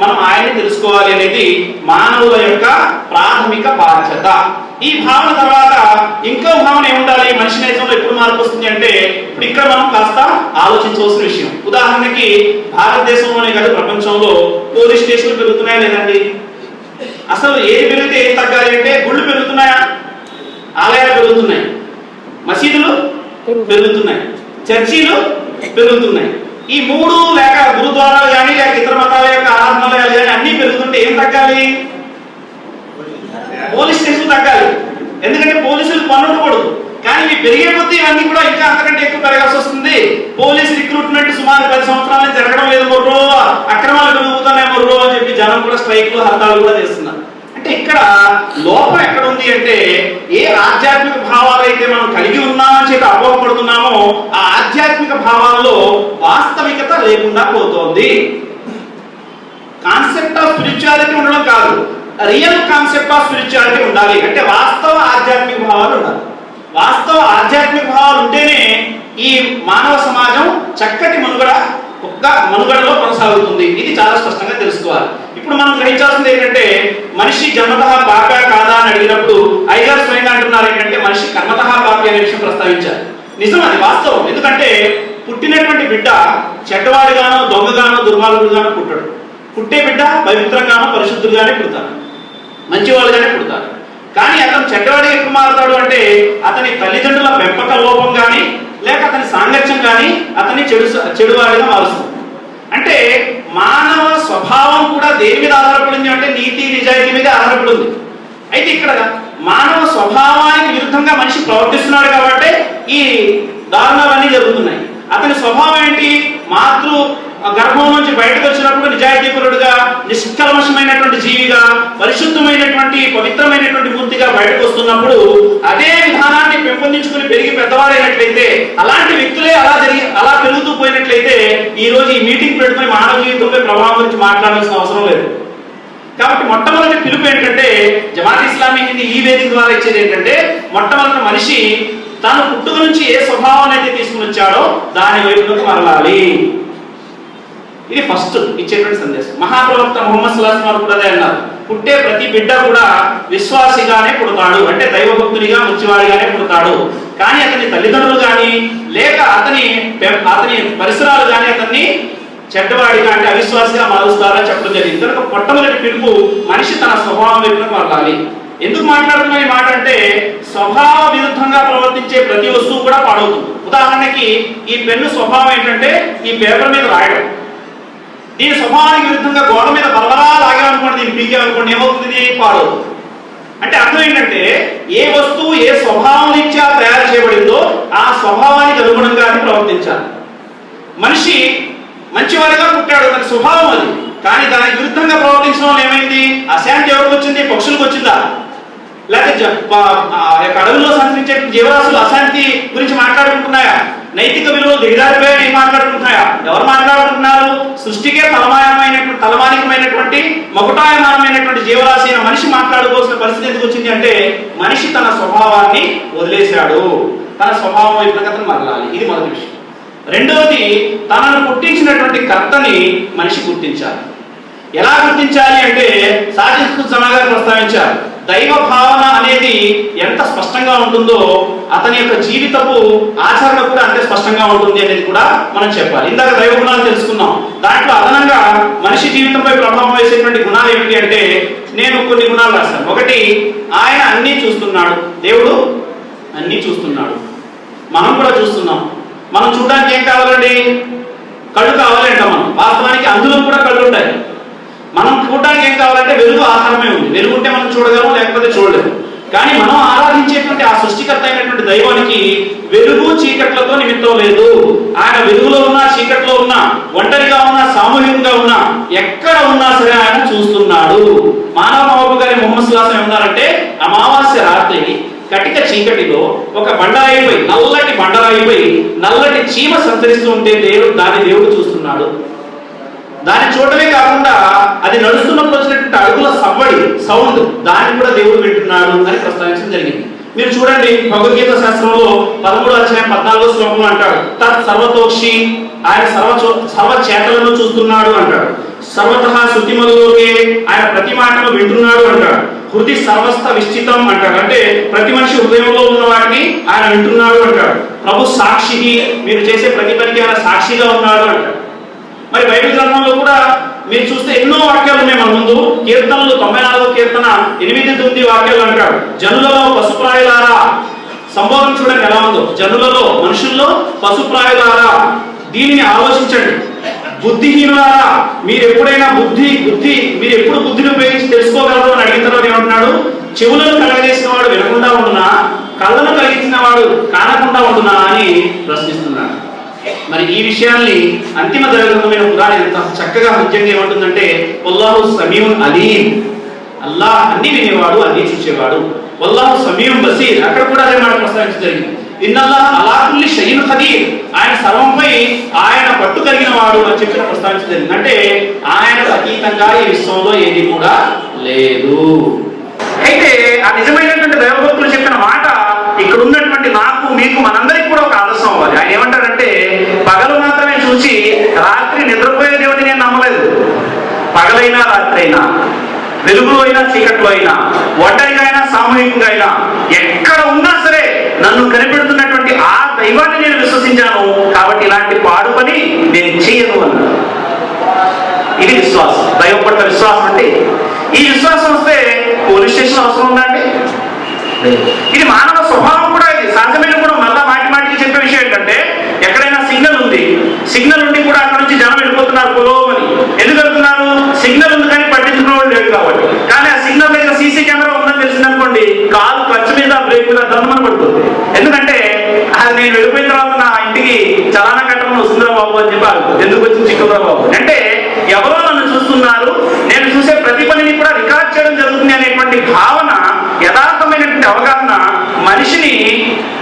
మనం ఆయన్ని తెలుసుకోవాలి అనేది మానవుల యొక్క ప్రాథమిక బాధ్యత. ఈ భావన తర్వాత ఇంకో భావన ఏముండాలి, మనిషి నైజంలో ఎప్పుడు మార్పు వస్తుంది అంటే ఇప్పుడు ఇక్కడ మనం కాస్త ఆలోచించవలసిన విషయం. ఉదాహరణకి భారతదేశంలోనే కాదు ప్రపంచంలో పోలీస్ స్టేషన్లు పెరుగుతున్నాయా లేదండి? అసలు ఏది పెరిగితే ఏది తగ్గాలి అంటే గుళ్ళు పెరుగుతున్నాయా, ఆలయాలు పెరుగుతున్నాయి, మసీదులు పెరుగుతున్నాయి, చర్చీలు పెరుగుతున్నాయి. ఈ మూడు లేక గురుద్వారాలు కానీ లేక ఇతర మతాల యొక్క ఆరాధనాలయాలు కానీ అన్ని పెరుగుతుంటే ఏం తగ్గాలి? పోలీస్ స్టేషన్ తగ్గాలి. ఎందుకంటే పోలీసులు పన్నుకూడదు. కానీ ఇవి పెరిగే కొద్దీ ఇవన్నీ కూడా ఇంకా అంతకంటే ఎక్కువ పెరగాల్సి వస్తుంది. పోలీస్ రిక్రూట్మెంట్ సుమారు 10 సంవత్సరాల నుంచి జరగడం లేదు మొర్రో, అక్రమాలు పెరుగుతున్నాయి మొర్రో అని చెప్పి జనం కూడా స్ట్రైక్లు, హర్తాలు కూడా చేస్తున్నారు. అంటే ఇక్కడ లోపం ఎక్కడ ఉంది అంటే ఏ ఆధ్యాత్మిక భావాలు అయితే మనం కలిగి ఉన్నామని చెప్పి అపోహపడుతున్నామో ఆ ఆధ్యాత్మిక భావాల్లో వాస్తవికత లేకుండా పోతోంది. కాన్సెప్ట్ ఆఫ్ స్పిరిచువాలిటీ ఉండడం కాదు, రియల్ కాన్సెప్ట్ ఆఫ్ స్పిరిచువాలిటీ ఉండాలి. అంటే వాస్తవ ఆధ్యాత్మిక భావాలు ఉండాలి. వాస్తవ ఆధ్యాత్మిక భావాలు ఉంటేనే ఈ మానవ సమాజం చక్కటి మనుగడలో కొనసాగుతుంది. ఇది చాలా స్పష్టంగా తెలుసుకోవాలి. ఇప్పుడు మనం గ్రహించాల్సింది ఏంటంటే మనిషి జన్మతః పాపా కాదా అని అడిగినప్పుడు అయ్యగారు స్వయంగా అంటున్నారు ఏంటంటే మనిషి కర్మతః పాపి అనే విషయం ప్రస్తావించారు. నిజం, అది వాస్తవం. ఎందుకంటే పుట్టినటువంటి బిడ్డ చెడ్డవాడిగానో, దొంగగానో, దుర్మార్గుడుగానో పుట్టడు. పుట్టే బిడ్డ పవిత్రంగానో, పరిశుద్ధుడుగానే పుడతాడు, మంచివాళ్ళుగానే పుడతాడు. కానీ అతను చెడ్డవాడిగా ఎప్పుడు మారుతాడు అంటే అతని తల్లిదండ్రుల పెంపక లోపం కానీ లేక అతని సాంగత్యం కానీ అతన్ని చెడువాడిగా మారుస్తుంది. అంటే మానవ స్వభావం కూడా దేని మీద ఆధారపడింది అంటే నీతి నిజాయితీ మీద ఆధారపడింది. అయితే ఇక్కడ మానవ స్వభావానికి విరుద్ధంగా మనిషి ప్రవర్తిస్తున్నాడు కాబట్టి ఈ దారుణాలన్నీ జరుగుతున్నాయి. అతని స్వభావం ఏంటి? మాతృ గర్భం నుంచి బయటకు వచ్చినప్పుడు నిజాయితీపరుడుగా, నిష్కల్మషమైనటువంటి జీవిగా, పరిశుద్ధమైనటువంటి పవిత్రమైనటువంటి మూర్తిగా బయటకు వస్తున్నప్పుడు అదే విధానాన్ని పెంపొందించుకుని పెరిగి పెద్దవాడైనట్లయితే, అలాంటి వ్యక్తులే అలా పెరుగుతూ పోయినట్లయితే ఈ రోజు ఈ మీటింగ్ పెట్టుకుని మానవ జీవితంపై ప్రభావం గురించి మాట్లాడాల్సిన అవసరం లేదు. కాబట్టి మొట్టమొదటి పిలుపు ఏంటంటే జమాత్ ఇస్లామీ హిందీ ఈ వేదిక ద్వారా ఇచ్చేది ఏంటంటే మొట్టమొదటి మనిషి తాను పుట్టుక నుంచి ఏ స్వభావాన్ని అయితే తీసుకుని వచ్చాడో దాని వైపులోకి మరలాలి. ఇది ఫస్ట్ ఇచ్చేటువంటి సందేశం. మహాప్రవక్త ముహమ్మద్ సల్లల్లాహు అలైహి వసల్లం కూడా అదే అన్నారు, పుట్టే ప్రతి బిడ్డ కూడా విశ్వాసిగానే పుడతాడు, అంటే దైవభక్తుడిగా, మంచివాడిగానే పుడతాడు. కానీ అతని తల్లిదండ్రులు కానీ లేక అతని పరిసరాలు కానీ అతన్ని చెడ్డవాడిగా అంటే అవిశ్వాసిగా మారుస్తారని చెప్పడం జరిగింది. కనుక మొట్టమొదటి పిలుపు మనిషి తన స్వభావం వైపునకు మారాలి. ఎందుకు మాట్లాడుతున్నా ఈ మాట అంటే స్వభావ విరుద్ధంగా ప్రవర్తించే ప్రతి వస్తువు కూడా పాడవుతుంది. ఉదాహరణకి ఈ పెన్ను స్వభావం ఏంటంటే ఈ పేపర్ మీద రాయడం. దీని స్వభావానికి విరుద్ధంగా గోడ మీద బలబలా లాగామనుకోండి, దీన్ని పీకామనుకోండి, ఏమవుతుంది? పాడవుతుంది. అంటే అర్థం ఏంటంటే ఏ వస్తువు ఏ స్వభావం రీత్యా తయారు చేయబడిందో ఆ స్వభావానికి అనుగుణంగా ప్రవర్తించాలి. మనిషి మంచివాడిగా పుట్టాడు, తన స్వభావం అది. కానీ దానికి విరుద్ధంగా ప్రవర్తించడం వల్ల ఏమైంది? అశాంతి ఎవరికి వచ్చింది? పక్షులకు వచ్చిందా? లేకపోతే అడవుల్లో సంచరించే జీవరాశులు అశాంతి గురించి మాట్లాడుకుంటున్నాయా? నైతిక విలువలు దిగజారిపోయాయి మాట్లాడుకుంటున్నాయా? ఎవరు మాట్లాడుకుంటున్నారు? సృష్టికే తలమానికమైనటువంటి మకుటాయమానమైనటువంటి జీవరాశి అయిన మనిషి మాట్లాడుకోవాల్సిన పరిస్థితి ఎందుకు వచ్చింది అంటే మనిషి తన స్వభావాన్ని వదిలేశాడు. తన స్వభావం వైపునకు అతను మరలాలి. ఇది మొదటి విషయం. రెండవది, తనను పుట్టించినటువంటి కర్తని మనిషి గుర్తించాలి. ఎలా గుర్తించాలి అంటే సాజిద్ జమాగారు ప్రస్తావించారు. దైవ భావన అనేది ఎంత స్పష్టంగా ఉంటుందో అతని యొక్క జీవితపు ఆచరణ కూడా అంతే స్పష్టంగా ఉంటుంది అనేది కూడా మనం చెప్పాలి. ఇందాక దైవ గుణాలు తెలుసుకున్నాం. దాంట్లో అదనంగా మనిషి జీవితంపై ప్రభావం వేసేటువంటి గుణాలు ఏమిటి అంటే నేను కొన్ని గుణాలు రాశాను. ఒకటి, ఆయన అన్నీ చూస్తున్నాడు. దేవుడు అన్నీ చూస్తున్నాడు. మనం కూడా చూస్తున్నాం. మనం చూడడానికి ఏం కావాలండి? కళ్ళు కావాలి అంటాం మనం. వాస్తవానికి అందులో కూడా కళ్ళు ఉంటాయి. మనం చూడడానికి ఏం కావాలంటే వెలుగు ఆహారమే ఉంది. వెలుగు ఉంటే మనం చూడగలం, లేకపోతే చూడలేము. కానీ మనం ఆరాధించేటువంటి ఆ సృష్టికర్త అయినటువంటి దైవానికి వెలుగు చీకట్లతో నిమిత్తం లేదు. ఆయన వెలుగులో ఉన్నా, చీకట్లో ఉన్నా, ఒంటరిగా ఉన్నా, సామూహికంగా ఉన్నా, ఎక్కడ ఉన్నా సరే ఆయన చూస్తున్నాడు. మానవ మహబూబ్ గారి ముహమ్మద్ సుల్లాసం ఏమన్నారంటే అమావాస్య రాత్రి కటిక చీకటిలో ఒక బండరాయిపై, నల్లటి బండరాయిపై నల్లటి చీమ సంచరిస్తూ ఉంటే దేవుడు చూస్తున్నాడు. దాన్ని చూడటమే కాకుండా అది నడుస్తున్నప్పుడు వచ్చినటువంటి అడుగుల సౌండ్ దాన్ని కూడా దేవుడు వింటున్నాడు అని ప్రస్తావించడం జరిగింది. మీరు చూడండి, భగవద్గీత శాస్త్రంలో 13వ అధ్యాయం 14వ శ్లోకంలో అంటాడు తత్ సర్వతోక్షి, ఆయన సర్వ చేతలను చూస్తున్నాడు అంటాడు. సర్వతః శృతిమలోకే, ఆయన ప్రతి మాటను వింటున్నాడు అంటాడు. హృది సర్వస్థ విశ్చితం అంటాడు. అంటే ప్రతి మనిషి హృదయంలో ఉన్న వాటిని ఆయన వింటున్నాడు అంటాడు. ప్రభు సాక్షి, మీరు చేసే ప్రతి పనికి ఆయన సాక్షిగా ఉన్నాడు అంటాడు. మరి బైబిల్ గ్రంథంలో కూడా మీరు చూస్తే ఎన్నో వాక్యాలు ఉన్నాయి మన ముందు. కీర్తనలు 94వ కీర్తన 8-9 వాక్యాలు అంటాడు. జనులలో పశుప్రాయులారా, సంబోధన చూడండి ఎలా ఉందో. జనులలో, మనుషుల్లో పశుప్రాయులారా దీనిని ఆలోచించండి. బుద్ధిహీనులారా, మీరు ఎప్పుడైనా మీరు ఎప్పుడు బుద్ధిని ఉపయోగించి తెలుసుకోగలరు అని అడిగిన తర్వాత ఏమంటున్నాడు? చెవులను కలగజేసిన వాడు వినకుండా ఉండునా, కళ్ళను కలిగించిన వాడు కానకుండా ఉండునా అని ప్రశ్నిస్తున్నాడు. మరి ఈ విషయాల్ని అంతిమ దైవగ్రంథమైన ఖురాన్ ఎంత చక్కగా ముఖ్యంగా ఏమంటుందంటే వల్లాహు సమీఉన్ అలీం, అల్లాహ్ అన్ని వినేవాడు, అన్ని చూసేవాడు. వల్లాహు సమీఉన్ బసీర్, అక్కడ కూడా అదే మాట ప్రస్తావించడం జరిగింది. ఇన్నల్లాహ్ అలా కుల్లి షైఇన్ ఖదీర్, ఆయన సర్వంపై ఆయన పట్టు కలిగిన వాడు అని చెప్పి ప్రస్తావించడం జరిగింది. అంటే ఆయనకు అతీతంగా ఈ విశ్వంలో ఏది కూడా లేదు. అయితే ఆ నిజమైనటువంటి దైవభక్తులు చెప్పిన మాట ఇక్కడ ఉన్నటువంటి నాకు, మీకు, మనందరికీ కూడా ఒక ఆదర్శం అవ్వాలి. ఆయన ఏమంటారంటే పగలు మాత్రమే చూసి రాత్రి నిద్రపోయే దేవుడిని నేను నమ్మలేదు. పగలైనా రాత్రి అయినా, వెలుగులో అయినా చీకట్లో అయినా, ఒంటరిగా అయినా సామూహికంగా అయినా, ఎక్కడ ఉన్నా సరే నన్ను కనిపెడుతున్నటువంటి ఆ దైవాన్ని నేను విశ్వసించాను. కాబట్టి ఇలాంటి పాడు పని నేను చేయను అన్నాను. ఇది విశ్వాసం, దైవం పట్ల విశ్వాసం. అంటే ఈ విశ్వాసం వస్తే పోలీస్ స్టేషన్ అవసరం ఉందండి. ఇది మానవ స్వభావం కూడా. ఇది సహజమైన కూడా. మళ్ళా మాటికి చెప్పే విషయం ఏంటంటే ఎక్కడైనా సిగ్నల్ ఉంది, సిగ్నల్ ఉండి కూడా అక్కడ నుంచి జనం వెళ్ళిపోతున్నారు పొలోమని. ఎందుకు వెళ్తున్నారు? సిగ్నల్ ఉంది కానీ పట్టించుకునే వాళ్ళు లేదు కాబట్టి. కానీ ఆ సిగ్నల్ దగ్గర సీసీ కెమెరా ఉందని తెలిసిందనుకోండి, కాలు ఖర్చు మీద బ్రేక్ మీద దమ్మని పడుతుంది. ఎందుకంటే అది నేను వెళ్ళిపోయిన తర్వాత నా ఇంటికి చలానా కట్టడం వస్తుందిరా బాబు అని చెప్పి ఎందుకు వచ్చింది చిక్కురా బాబు అంటే ఎవరో నన్ను చూస్తున్నారు, నేను చూసే ప్రతి పనిని కూడా రికార్డ్ చేయడం జరుగుతుంది అనేటువంటి భావన, యథార్థమైనటువంటి అవగాహన మనిషిని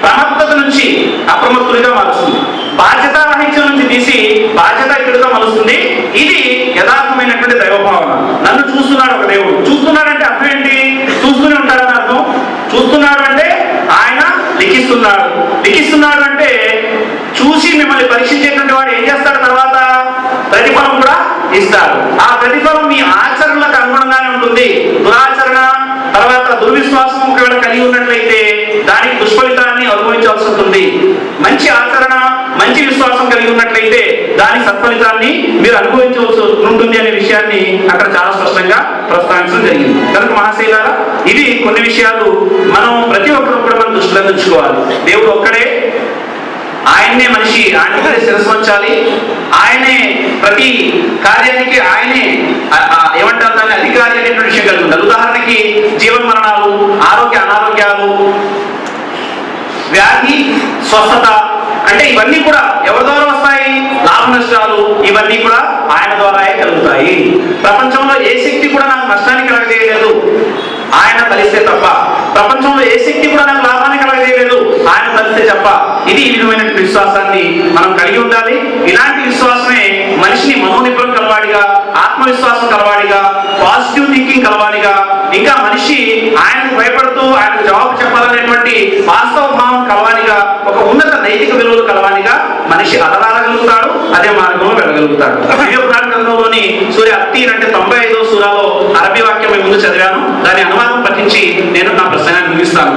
ప్రమత్తత నుంచి అప్రమత్తులుగా మారుస్తుంది. బాధ్యతారాహిత్యం నుంచి తీసి బాధ్యతాయుతుడుగా మలుస్తుంది. ఇది యథార్థమైనటువంటి దైవభావన. నన్ను చూస్తున్నాడు ఒక దేవుడు. చూస్తున్నాడంటే అర్థం ఏంటి? చూస్తూనే ఉంటాడని అర్థం. చూస్తున్నాడు అంటే ఆయన లిఖిస్తున్నాడు. లిఖిస్తున్నాడు అంటే చూసి మిమ్మల్ని పరీక్షించేటువంటి వాడు ఏం చేస్తాడు? తర్వాత ప్రతిఫలం కూడా ఇస్తాడు. ఆ ప్రతిఫలం మీ ఆచరణలకు అనుగుణంగానే ఉంటుంది. దురాచరణ, తర్వాత దుర్విశ్వాసం ఒకవేళ కలిగి ఉన్నట్లయితే దానికి దుష్ఫలితాన్ని అనుభవించాల్సి ఉంటుంది. మంచి ఆచరణ, మంచి విశ్వాసం కలిగి ఉన్నట్లయితే దాని సత్ఫలితాన్ని మీరు అనుభవించవలసి ఉంటుంది అనే విషయాన్ని అక్కడ చాలా స్పష్టంగా ప్రస్తావించడం జరిగింది. కనుక మహాశైలారా, ఇవి కొన్ని విషయాలు మనం ప్రతి ఒక్కరు కూడా మనం దృష్టిలో ఉంచుకోవాలి. దేవుడు ఒక్కడే, ఆయన్నే మనిషి, ఆయనకే శిరస్సు వంచాలి, ఆయనే ప్రతి కార్యానికి ఆయనే ఏమంటారు దాన్ని అధికారి అనేటువంటి విషయం కలిగి ఉండాలి. ఉదాహరణకి జీవన మరణాలు, ఆరోగ్య అనారోగ్యాలు, వ్యాధి స్వస్థత అంటే ఇవన్నీ కూడా ఎవరి ద్వారా వస్తాయి? లాభ నష్టాలు ఇవన్నీ కూడా ఆయన ద్వారాయే కలుగుతాయి. ప్రపంచంలో ఏ శక్తి కూడా నాకు నష్టాన్ని కలగజేయలేదు ఆయన తలిస్తే తప్ప. ప్రపంచంలో ఏ శక్తి కూడా నాకు లాభాన్ని కలగజేయలేదు ఆయన తలిస్తే తప్ప. ఇది ఈ విధమైన విశ్వాసాన్ని మనం కలిగి ఉండాలి. ఇలాంటి విశ్వాసమే మనిషిని మనోనిపుణం కలవాడిగా, ఆత్మవిశ్వాసం కలవాడిగా, పాజిటివ్ థింకింగ్ కలవాడిగా, ఇంకా మనిషి ఆయనకు భయపడుతూ ఆయనకు జవాబు చెప్పాలనేటువంటి వాస్తవ భావం కలవాడిగా, ఒక ఉన్నత నైతిక విలువలు కలవాడిగా మనిషి అలరాడగలుగుతాడు, అదే మార్గంలో వెళ్ళగలుగుతాడు. దివ్యపురాణ గ్రంథంలోని సూర్య అత్తీన్ అంటే 95వ సూరాలో అరబీ వాక్యం ముందు చదివాను. దాని అనువాదం పఠించి నేను నా ప్రసంగాన్ని ముగిస్తాను.